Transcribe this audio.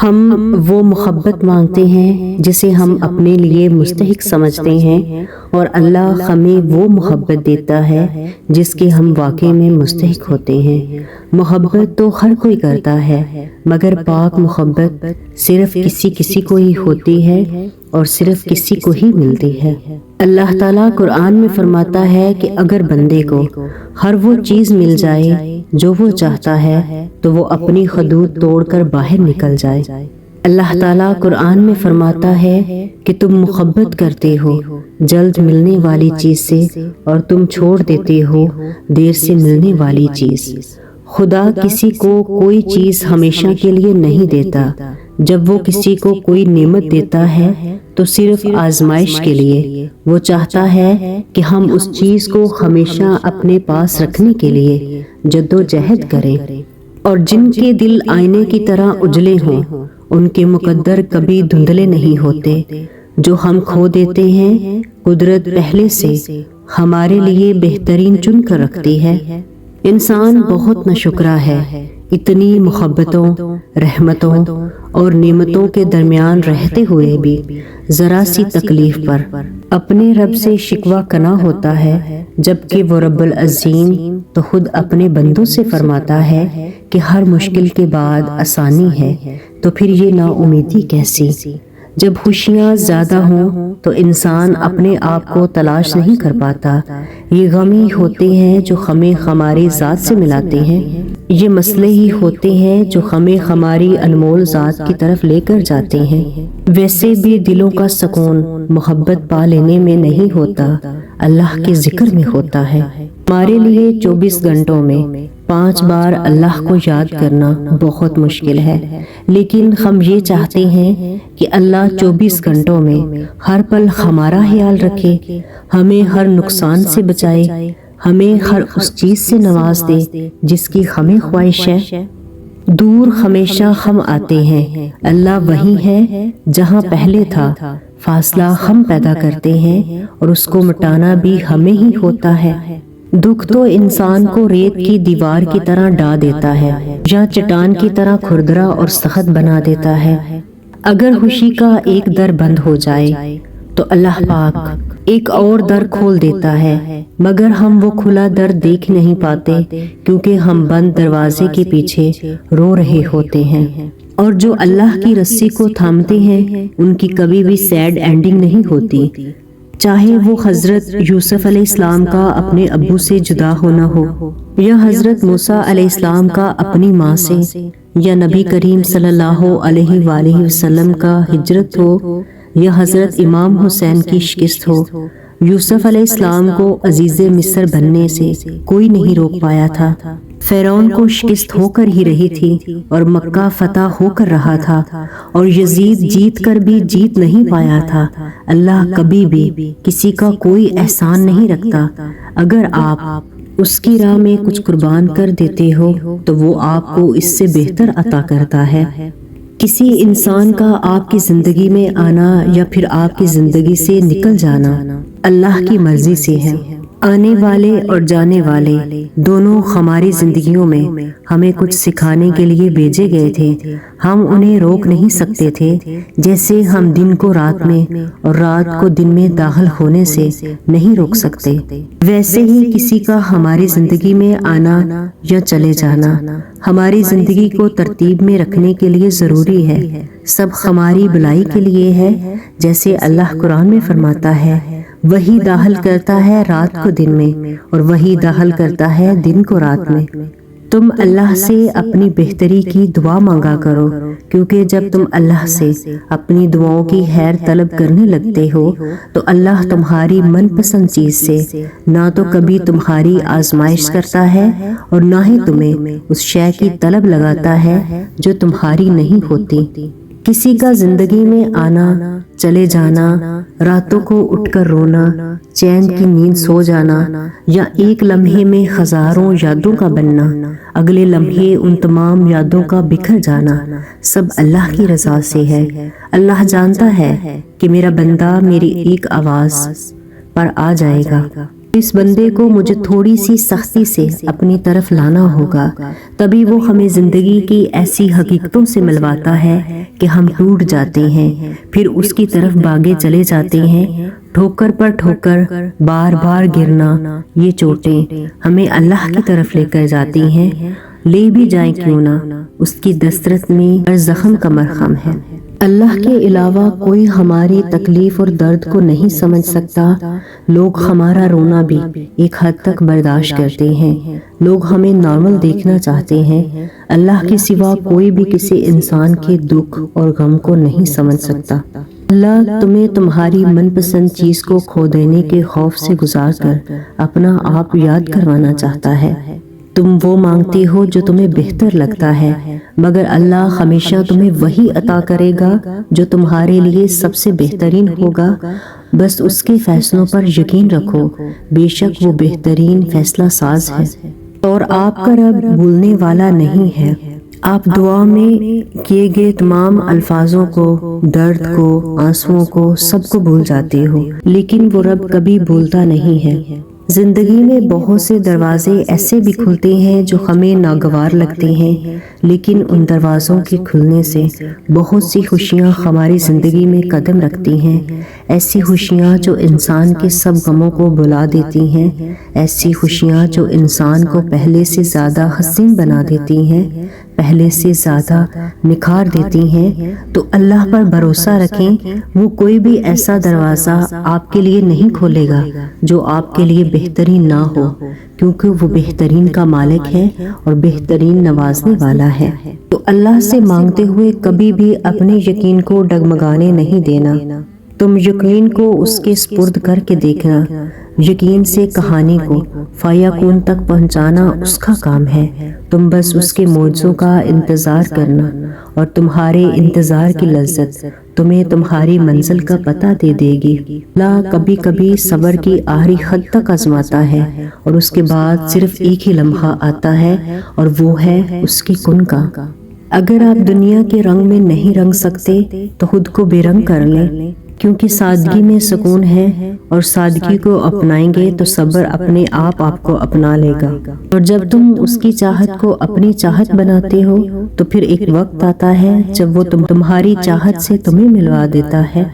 ہم وہ محبت مانگتے ہیں جسے ہم اپنے لیے مستحق سمجھتے ہیں، اور اللہ ہمیں وہ محبت دیتا ہے جس کے ہم واقعی میں مستحق ہوتے ہیں۔ محبت تو ہر کوئی کرتا ہے، مگر پاک محبت صرف کسی کو ہی ہوتی ہے اور صرف کسی کو ہی ملتی ہے۔ اللہ تعالیٰ قرآن میں فرماتا ہے کہ اگر بندے کو ہر وہ چیز مل جائے جو وہ چاہتا ہے تو وہ اپنی حدود توڑ کر باہر نکل جائے۔ اللہ تعالیٰ قرآن میں فرماتا ہے کہ تم محبت کرتے ہو جلد ملنے والی چیز سے، اور تم چھوڑ دیتے ہو دیر سے ملنے والی چیز۔ خدا کسی کو کوئی چیز ہمیشہ کے لیے نہیں دیتا۔ جب وہ کسی کو کوئی نعمت دیتا ہے تو صرف آزمائش کے لیے۔ وہ چاہتا ہے کہ ہم اس چیز کو ہمیشہ اپنے پاس رکھنے کے لیے جدوجہد کریں، اور جن کے دل آئینے کی طرح اجلے ہوں ان کے مقدر کبھی دھندلے نہیں ہوتے۔ جو ہم کھو دیتے ہیں قدرت پہلے سے ہمارے لیے بہترین چن کر رکھتی ہے۔ انسان بہت ناشکرا ہے، اتنی محبتوں، رحمتوں اور نعمتوں کے درمیان رہتے ہوئے بھی ذرا سی تکلیف پر اپنے رب سے شکوہ کنا ہوتا ہے، جبکہ وہ رب العظیم تو خود اپنے بندوں سے فرماتا ہے کہ ہر مشکل کے بعد آسانی ہے، تو پھر یہ نا امیدی کیسی؟ جب خوشیاں زیادہ ہوں تو انسان اپنے آپ کو تلاش نہیں کر پاتا۔ یہ غم ہی ہوتے ہیں جو ہمیں ہماری ذات سے ملاتے ہیں، یہ مسئلے ہی ہوتے ہیں جو ہمیں ہماری انمول ذات کی طرف لے کر جاتے ہیں۔ ویسے بھی دلوں کا سکون محبت پا لینے میں نہیں ہوتا، اللہ کے ذکر میں ہوتا ہے۔ ہمارے لیے 24 گھنٹوں میں 5 بار اللہ کو یاد کرنا بہت مشکل ہے، لیکن ہم یہ چاہتے ہیں کہ اللہ 24 گھنٹوں میں ہر پل ہمارا خیال رکھے، ہمیں ہر نقصان سے بچائے، ہمیں ہر اس چیز سے نواز دے جس کی ہمیں خواہش ہے۔ دور ہمیشہ ہم آتے ہیں، اللہ وہی ہے جہاں پہلے تھا، فاصلہ ہم پیدا کرتے ہیں اور اس کو مٹانا بھی ہمیں ہی ہوتا ہے۔ دکھ تو انسان کو ریت کی دیوار کی طرح ڈھا دیتا ہے یا چٹان کی طرح کھردرا اور سخت بنا دیتا ہے۔ اگر خوشی کا ایک در بند ہو جائے تو اللہ پاک ایک اور در کھول دیتا ہے، مگر ہم وہ کھلا در دیکھ نہیں پاتے کیونکہ ہم بند دروازے کے پیچھے رو رہے ہوتے ہیں۔ اور جو اللہ کی رسی کو تھامتے ہیں ان کی کبھی بھی سیڈ اینڈنگ نہیں ہوتی، چاہے وہ حضرت یوسف علیہ السلام کا اپنے ابو سے جدا ہونا ہو، یا حضرت موسیٰ علیہ السلام کا اپنی ماں سے، یا نبی کریم صلی اللہ علیہ وآلہ وسلم کا ہجرت ہو، یا حضرت امام حسین کی شکست ہو۔ یوسف علیہ السلام کو عزیز مصر بننے سے کوئی نہیں روک پایا تھا۔ فرعون کو شکست ہو کر ہی رہی تھی اور مکہ فتح ہو کر رہا تھا، اور یزید جیت کر بھی جیت نہیں پایا تھا۔ اللہ کبھی بھی کسی کا کوئی احسان نہیں رکھتا۔ اگر آپ اس کی راہ میں کچھ قربان کر دیتے ہو تو وہ آپ کو اس سے بہتر عطا کرتا ہے۔ کسی انسان کا آپ کی زندگی میں آنا یا پھر آپ کی زندگی سے نکل جانا اللہ کی مرضی سے ہے۔ آنے والے اور جانے والے دونوں ہماری زندگیوں میں ہمیں کچھ سکھانے کے لیے بھیجے گئے تھے، ہم انہیں روک نہیں سکتے تھے، جیسے ہم دن کو رات میں اور رات کو دن میں داخل ہونے سے نہیں روک سکتے، ویسے ہی کسی کا ہماری زندگی میں آنا یا چلے جانا ہماری زندگی کو ترتیب میں رکھنے کے لیے ضروری ہے، سب ہماری بھلائی کے لیے ہے۔ جیسے اللہ قرآن میں فرماتا ہے، وہی داخل کرتا ہے رات کو دن میں اور وہی داخل کرتا ہے دن کو رات میں۔ تم اللہ سے اپنی بہتری کی دعا مانگا کرو، کیونکہ جب تم اللہ سے اپنی دعاؤں کی خیر طلب کرنے لگتے ہو تو اللہ تمہاری من پسند چیز سے نہ تو کبھی تمہاری آزمائش کرتا ہے اور نہ ہی تمہیں اس شے کی طلب لگاتا ہے جو تمہاری نہیں ہوتی۔ کسی کا زندگی میں آنا، چلے جانا، راتوں کو اٹھ کر رونا، چین کی نیند سو جانا، یا ایک لمحے میں ہزاروں یادوں کا بننا، اگلے لمحے ان تمام یادوں کا بکھر جانا، سب اللہ کی رضا سے ہے۔ اللہ جانتا ہے کہ میرا بندہ میری ایک آواز پر آ جائے گا اس بندے کو مجھے تھوڑی سی سختی سے اپنی طرف لانا ہوگا، تبھی وہ ہمیں زندگی کی ایسی حقیقتوں سے ملواتا ہے کہ ہم ٹوٹ جاتے ہیں، پھر اس کی طرف بھاگے چلے جاتے ہیں۔ ٹھوکر پر ٹھوکر، بار بار گرنا، یہ چوٹیں ہمیں اللہ کی طرف لے کر جاتی ہیں، لے بھی جائیں کیوں نہ، اس کی دسترس میں ہر زخم کا مرہم ہے۔ اللہ کے علاوہ کوئی ہماری تکلیف اور درد کو نہیں سمجھ سکتا۔ لوگ ہمارا رونا بھی ایک حد تک برداشت کرتے ہیں، لوگ ہمیں نارمل دیکھنا چاہتے ہیں۔ اللہ کے سوا کوئی بھی کسی انسان کے دکھ اور غم کو نہیں سمجھ سکتا۔ اللہ تمہیں تمہاری من پسند چیز کو کھو دینے کے خوف سے گزار کر اپنا آپ یاد کروانا چاہتا ہے۔ تم وہ مانگتے ہو جو تمہیں بہتر لگتا ہے، مگر اللہ ہمیشہ تمہیں وہی عطا کرے گا جو تمہارے لیے سب سے بہترین ہوگا۔ بس اس کے فیصلوں پر یقین رکھو، بے شک وہ بہترین فیصلہ ساز ہے، اور آپ کا رب بھولنے والا نہیں ہے۔ آپ دعا میں کیے گئے تمام الفاظوں کو، درد کو، آنسوؤں کو، سب کو بھول جاتے ہو، لیکن وہ رب کبھی بھولتا نہیں ہے۔ زندگی میں بہت سے دروازے ایسے بھی کھلتے ہیں جو ہمیں ناگوار لگتے ہیں، لیکن ان دروازوں کے کھلنے سے بہت سی خوشیاں ہماری زندگی میں قدم رکھتی ہیں، ایسی خوشیاں جو انسان کے سب غموں کو بھلا دیتی ہیں، ایسی خوشیاں جو انسان کو پہلے سے زیادہ حسین بنا دیتی ہیں، پہلے سے زیادہ نکھار دیتی ہیں۔ تو اللہ پر بھروسہ رکھیں، وہ کوئی بھی ایسا دروازہ آپ کے لیے نہیں کھولے گا جو آپ کے لیے بہترین نہ ہو، کیونکہ وہ بہترین کا مالک ہے اور بہترین نوازنے والا ہے۔ تو اللہ سے مانگتے ہوئے کبھی بھی اپنے یقین کو ڈگمگانے نہیں دینا۔ تم یقین کو اس کے سپرد کر کے دیکھنا، یقین سے کہانی کو فیکون تک پہنچانا اس کا کام ہے۔ تم بس اس کے معجزوں کا انتظار کرنا، اور تمہارے انتظار کی لذت تمہیں تمہاری منزل کا پتہ دے دے گی۔ اللہ کبھی کبھی صبر کی آخری حد تک آزماتا ہے، اور اس کے بعد صرف ایک ہی لمحہ آتا ہے، اور وہ ہے اس کے کن کا۔ اگر آپ دنیا کے رنگ میں نہیں رنگ سکتے تو خود کو بے رنگ کر لیں، کیونکہ سادگی میں سکون ہے، اور سادگی کو اپنائیں گے تو صبر اپنے آپ کو اپنا لے گا۔ اور جب تم اس کی چاہت کو اپنی چاہت بناتے ہو تو پھر ایک وقت آتا ہے جب وہ تمہاری چاہت سے تمہیں ملوا دیتا ہے۔